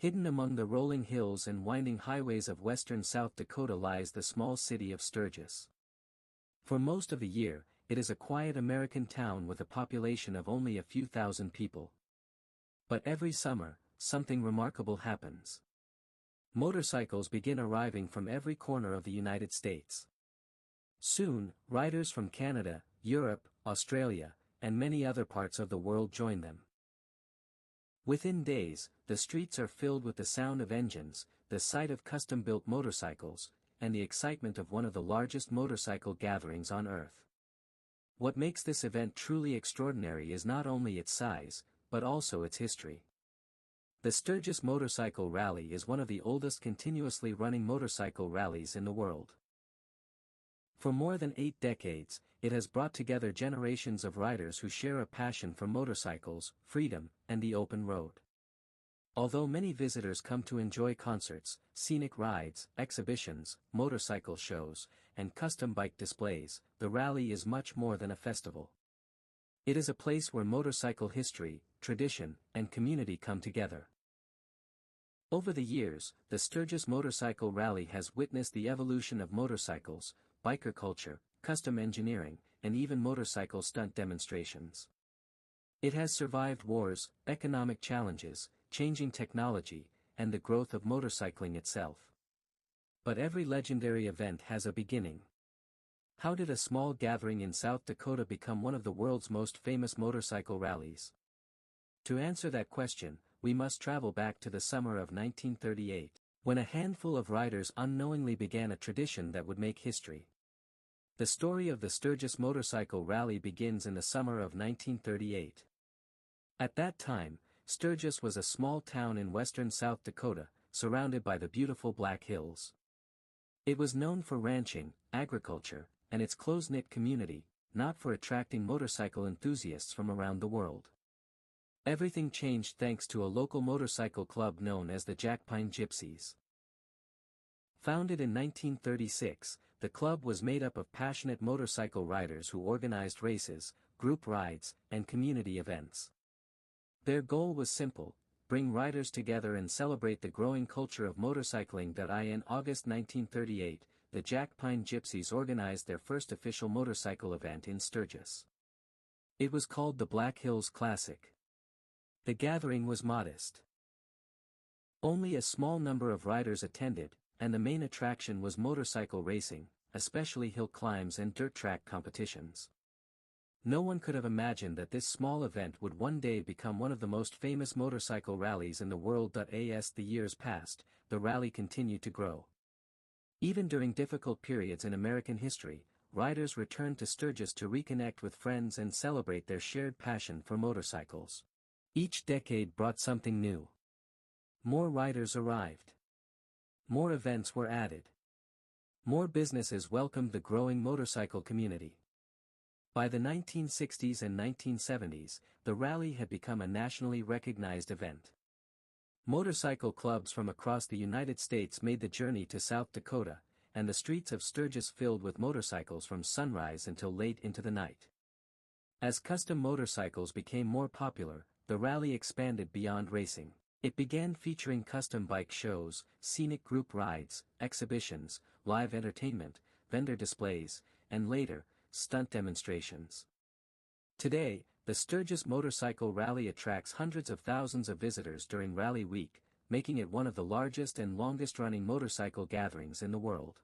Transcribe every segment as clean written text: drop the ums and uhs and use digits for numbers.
Hidden among the rolling hills and winding highways of western South Dakota lies the small city of Sturgis. For most of the year, it is a quiet American town with a population of only a few thousand people. But every summer, something remarkable happens. Motorcycles begin arriving from every corner of the United States. Soon, riders from Canada, Europe, Australia, and many other parts of the world join them. Within days, the streets are filled with the sound of engines, the sight of custom-built motorcycles, and the excitement of one of the largest motorcycle gatherings on Earth. What makes this event truly extraordinary is not only its size, but also its history. The Sturgis Motorcycle Rally is one of the oldest continuously running motorcycle rallies in the world. For more than 8 decades, it has brought together generations of riders who share a passion for motorcycles, freedom, and the open road. Although many visitors come to enjoy concerts, scenic rides, exhibitions, motorcycle shows, and custom bike displays, the rally is much more than a festival. It is a place where motorcycle history, tradition, and community come together. Over the years, the Sturgis Motorcycle Rally has witnessed the evolution of motorcycles, biker culture, custom engineering, and even motorcycle stunt demonstrations. It has survived wars, economic challenges, changing technology, and the growth of motorcycling itself. But every legendary event has a beginning. How did a small gathering in South Dakota become one of the world's most famous motorcycle rallies? To answer that question, we must travel back to the summer of 1938, when a handful of riders unknowingly began a tradition that would make history. The story of the Sturgis Motorcycle Rally begins in the summer of 1938. At that time, Sturgis was a small town in western South Dakota, surrounded by the beautiful Black Hills. It was known for ranching, agriculture, and its close-knit community, not for attracting motorcycle enthusiasts from around the world. Everything changed thanks to a local motorcycle club known as the Jackpine Gypsies. Founded in 1936, the club was made up of passionate motorcycle riders who organized races, group rides, and community events. Their goal was simple: bring riders together and celebrate the growing culture of motorcycling. In August 1938, the Jackpine Gypsies organized their first official motorcycle event in Sturgis. It was called the Black Hills Classic. The gathering was modest. Only a small number of riders attended, and the main attraction was motorcycle racing, especially hill climbs and dirt track competitions. No one could have imagined that this small event would one day become one of the most famous motorcycle rallies in the world. As the years passed, the rally continued to grow. Even during difficult periods in American history, riders returned to Sturgis to reconnect with friends and celebrate their shared passion for motorcycles. Each decade brought something new. More riders arrived. More events were added. More businesses welcomed the growing motorcycle community. By the 1960s and 1970s, the rally had become a nationally recognized event. Motorcycle clubs from across the United States made the journey to South Dakota, and the streets of Sturgis filled with motorcycles from sunrise until late into the night. As custom motorcycles became more popular, the rally expanded beyond racing. It began featuring custom bike shows, scenic group rides, exhibitions, live entertainment, vendor displays, and later, stunt demonstrations. Today, the Sturgis Motorcycle Rally attracts hundreds of thousands of visitors during Rally Week, making it one of the largest and longest-running motorcycle gatherings in the world.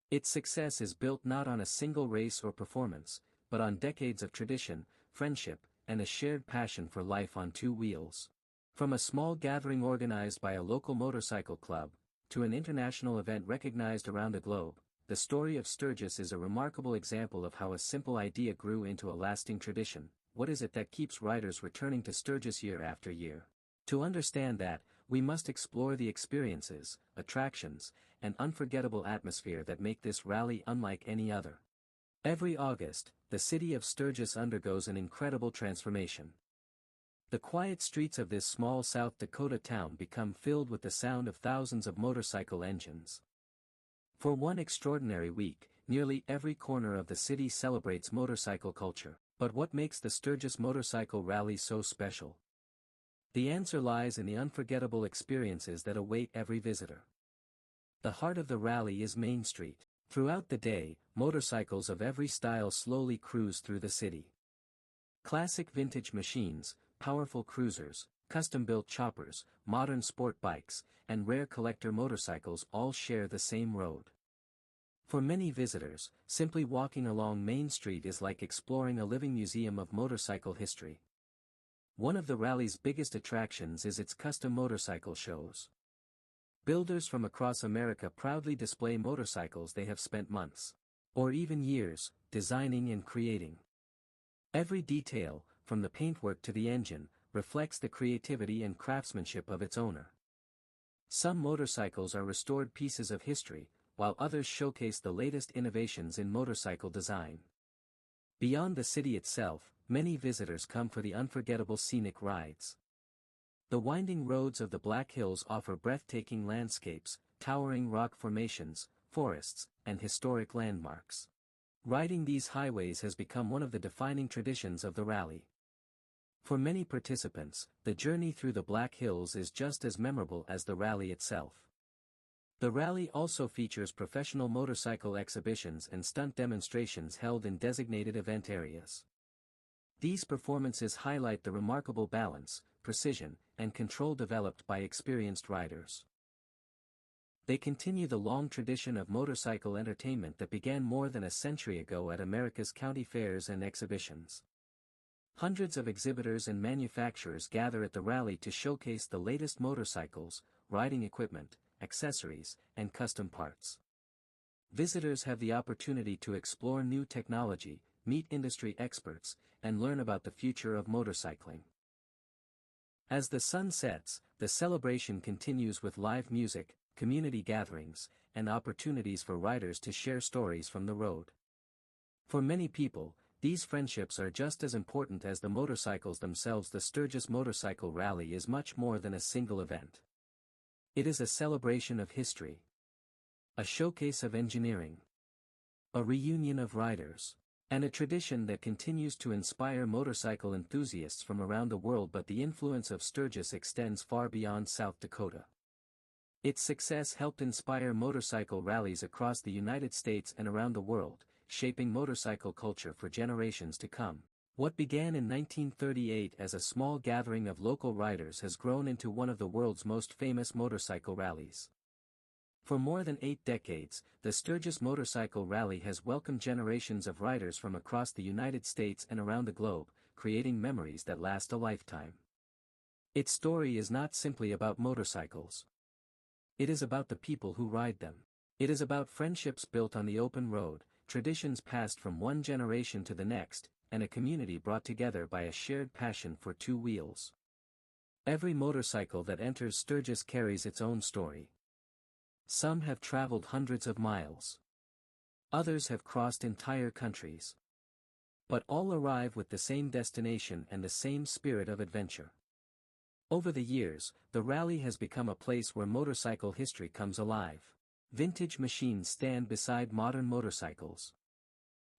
Its success is built not on a single race or performance, but on decades of tradition, friendship, and a shared passion for life on two wheels. From a small gathering organized by a local motorcycle club, to an international event recognized around the globe, the story of Sturgis is a remarkable example of how a simple idea grew into a lasting tradition. What is it that keeps riders returning to Sturgis year after year? To understand that, we must explore the experiences, attractions, and unforgettable atmosphere that make this rally unlike any other. Every August, the city of Sturgis undergoes an incredible transformation. The quiet streets of this small South Dakota town become filled with the sound of thousands of motorcycle engines. For one extraordinary week, nearly every corner of the city celebrates motorcycle culture. But what makes the Sturgis Motorcycle Rally so special? The answer lies in the unforgettable experiences that await every visitor. The heart of the rally is Main Street. Throughout the day, motorcycles of every style slowly cruise through the city. Classic vintage machines, powerful cruisers, custom-built choppers, modern sport bikes, and rare collector motorcycles all share the same road. For many visitors, simply walking along Main Street is like exploring a living museum of motorcycle history. One of the rally's biggest attractions is its custom motorcycle shows. Builders from across America proudly display motorcycles they have spent months, or even years, designing and creating. Every detail, from the paintwork to the engine, reflects the creativity and craftsmanship of its owner. Some motorcycles are restored pieces of history, while others showcase the latest innovations in motorcycle design. Beyond the city itself, many visitors come for the unforgettable scenic rides. The winding roads of the Black Hills offer breathtaking landscapes, towering rock formations, forests, and historic landmarks. Riding these highways has become one of the defining traditions of the rally. For many participants, the journey through the Black Hills is just as memorable as the rally itself. The rally also features professional motorcycle exhibitions and stunt demonstrations held in designated event areas. These performances highlight the remarkable balance, precision, and control developed by experienced riders. They continue the long tradition of motorcycle entertainment that began more than a century ago at America's county fairs and exhibitions. Hundreds of exhibitors and manufacturers gather at the rally to showcase the latest motorcycles, riding equipment, accessories, and custom parts. Visitors have the opportunity to explore new technology, meet industry experts, and learn about the future of motorcycling. As the sun sets, the celebration continues with live music, community gatherings, and opportunities for riders to share stories from the road. For many people, these friendships are just as important as the motorcycles themselves. The Sturgis Motorcycle Rally is much more than a single event. It is a celebration of history, a showcase of engineering, a reunion of riders, and a tradition that continues to inspire motorcycle enthusiasts from around the world. But the influence of Sturgis extends far beyond South Dakota. Its success helped inspire motorcycle rallies across the United States and around the world, shaping motorcycle culture for generations to come. What began in 1938 as a small gathering of local riders has grown into one of the world's most famous motorcycle rallies. For more than 8 decades, the Sturgis Motorcycle Rally has welcomed generations of riders from across the United States and around the globe, creating memories that last a lifetime. Its story is not simply about motorcycles. It is about the people who ride them. It is about friendships built on the open road, traditions passed from one generation to the next, and a community brought together by a shared passion for two wheels. Every motorcycle that enters Sturgis carries its own story. Some have traveled hundreds of miles. Others have crossed entire countries. But all arrive with the same destination and the same spirit of adventure. Over the years, the rally has become a place where motorcycle history comes alive. Vintage machines stand beside modern motorcycles.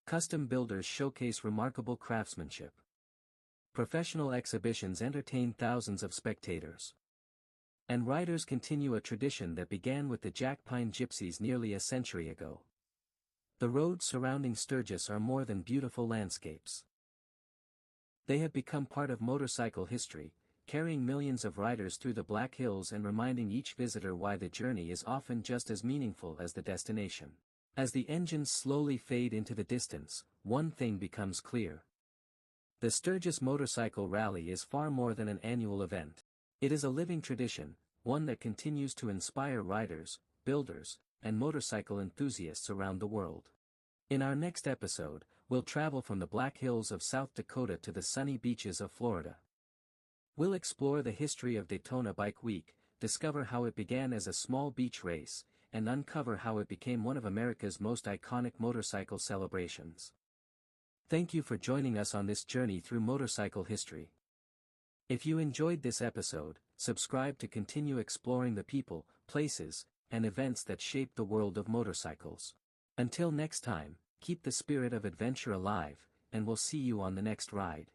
Custom builders showcase remarkable craftsmanship. Professional exhibitions entertain thousands of spectators. And riders continue a tradition that began with the Jackpine Gypsies nearly a century ago. The roads surrounding Sturgis are more than beautiful landscapes. They have become part of motorcycle history, carrying millions of riders through the Black Hills and reminding each visitor why the journey is often just as meaningful as the destination. As the engines slowly fade into the distance, one thing becomes clear. The Sturgis Motorcycle Rally is far more than an annual event. It is a living tradition, one that continues to inspire riders, builders, and motorcycle enthusiasts around the world. In our next episode, we'll travel from the Black Hills of South Dakota to the sunny beaches of Florida. We'll explore the history of Daytona Bike Week, discover how it began as a small beach race, and uncover how it became one of America's most iconic motorcycle celebrations. Thank you for joining us on this journey through motorcycle history. If you enjoyed this episode, subscribe to continue exploring the people, places, and events that shape the world of motorcycles. Until next time, keep the spirit of adventure alive, and we'll see you on the next ride.